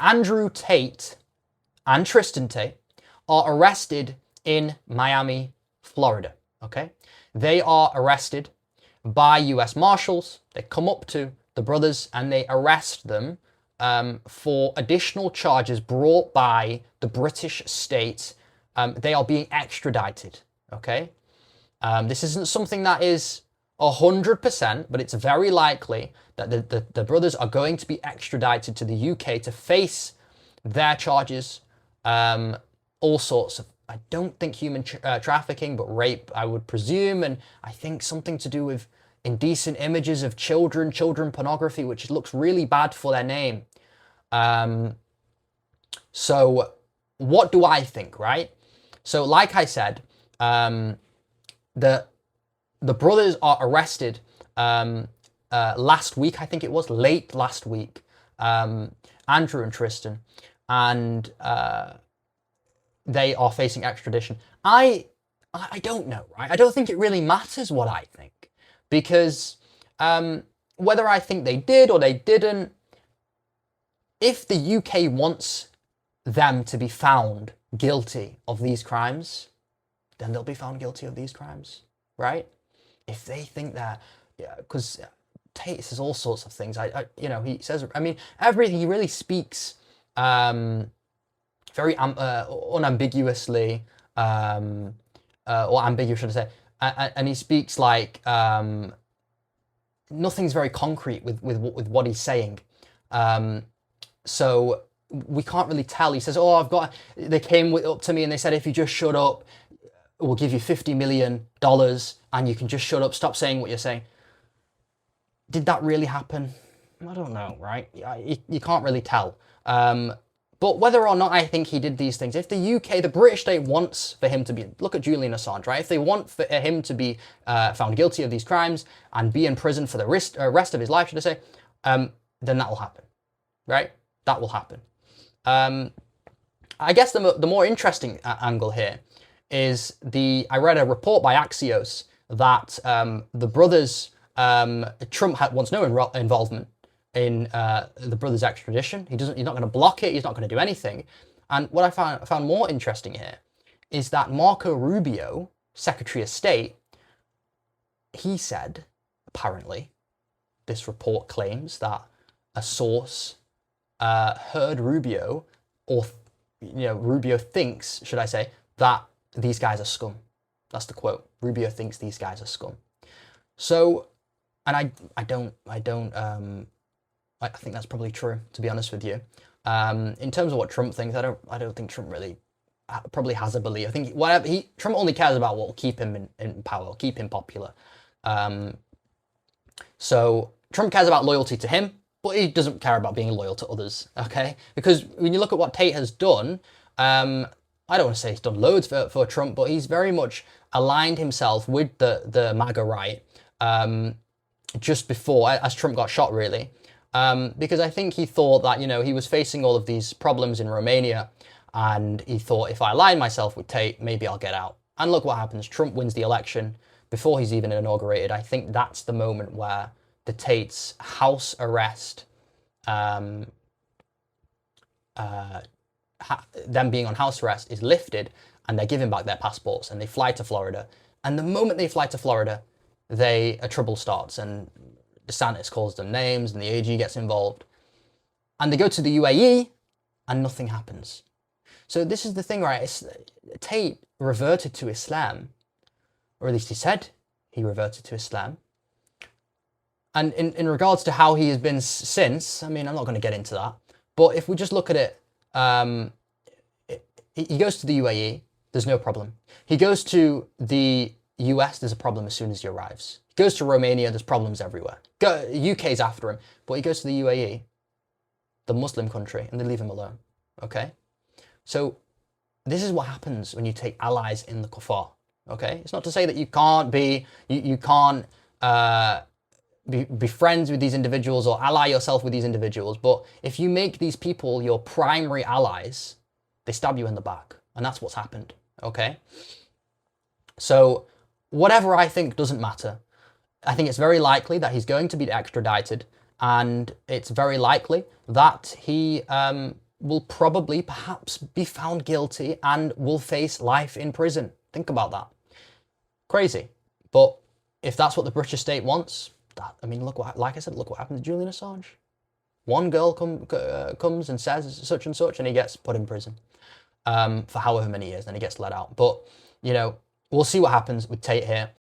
Andrew Tate and Tristan Tate are arrested in Miami, Florida, okay? They are arrested by US Marshals. They come up to the brothers and they arrest them for additional charges brought by the British state. They are being extradited, okay? This isn't something that is 100%, but it's very likely that the brothers are going to be extradited to the UK to face their charges, all sorts of, I don't think human trafficking, but rape, I would presume, and I think something to do with indecent images of children pornography, which looks really bad for their name. So what do I think, right? So like I said, the brothers are arrested last week, I think it was, late last week, Andrew and Tristan, and they are facing extradition. I don't know, right? I don't think it really matters what I think, because whether I think they did or they didn't, if the UK wants them to be found guilty of these crimes, then they'll be found guilty of these crimes, right? If they think that, yeah, because Tate says all sorts of things. You know, he says, I mean, everything, he really speaks very unambiguously, or ambiguous, should I say, and he speaks like nothing's very concrete with what he's saying. So we can't really tell. He says, oh, they came up to me and they said, if you just shut up, we'll give you $50 million and you can just shut up, stop saying what you're saying. Did that really happen? I don't know, right? You can't really tell. But whether or not I think he did these things, if the UK, the British state wants for him to be, look at Julian Assange, right? If they want for him to be found guilty of these crimes and be in prison for the rest of his life, should I say, then that will happen, right? That will happen. I guess the more interesting angle here is I read a report by Axios that the brothers, Trump had once no involvement in the brothers' extradition. He's not going to block it. He's not going to do anything. And what I found more interesting here is that Marco Rubio, Secretary of State, he said, apparently, this report claims that a source heard Rubio, or Rubio thinks, should I say, that these guys are scum. That's the quote. Rubio thinks these guys are scum. So, and I think that's probably true, to be honest with you. In terms of what Trump thinks, I don't think Trump really probably has a belief. I think Trump only cares about what will keep him in power, keep him popular. So Trump cares about loyalty to him, but he doesn't care about being loyal to others, okay? Because when you look at what Tate has done, I don't want to say he's done loads for Trump, but he's very much aligned himself with the MAGA right just before, as Trump got shot, really. Because I think he thought that, he was facing all of these problems in Romania, and he thought, if I align myself with Tate, maybe I'll get out. And look what happens. Trump wins the election before he's even inaugurated. I think that's the moment where the Tates' house arrest, them being on house arrest, is lifted, and they're giving back their passports, and they fly to Florida. And the moment they fly to Florida, a trouble starts, and DeSantis calls them names, and the AG gets involved. And they go to the UAE, and nothing happens. So this is the thing, right? Tate reverted to Islam, or at least he said he reverted to Islam. And in regards to how he has been since, I mean, I'm not going to get into that. But if we just look at it, he goes to the UAE, there's no problem. He goes to the US, there's a problem as soon as he arrives. He goes to Romania, there's problems everywhere. UK's after him, but he goes to the UAE, the Muslim country, and they leave him alone, okay? So this is what happens when you take allies in the kuffar, okay? It's not to say that you can't be friends with these individuals or ally yourself with these individuals, but if you make these people your primary allies, they stab you in the back, and that's what's happened, okay? So whatever I think doesn't matter. I think it's very likely that he's going to be extradited, and it's very likely that he will probably perhaps be found guilty and will face life in prison. Think about that. Crazy. But if that's what the British state wants, I mean, look what, like I said, look what happened to Julian Assange. One girl comes and says such and such, and he gets put in prison for however many years, then he gets let out. But, you know, we'll see what happens with Tate here.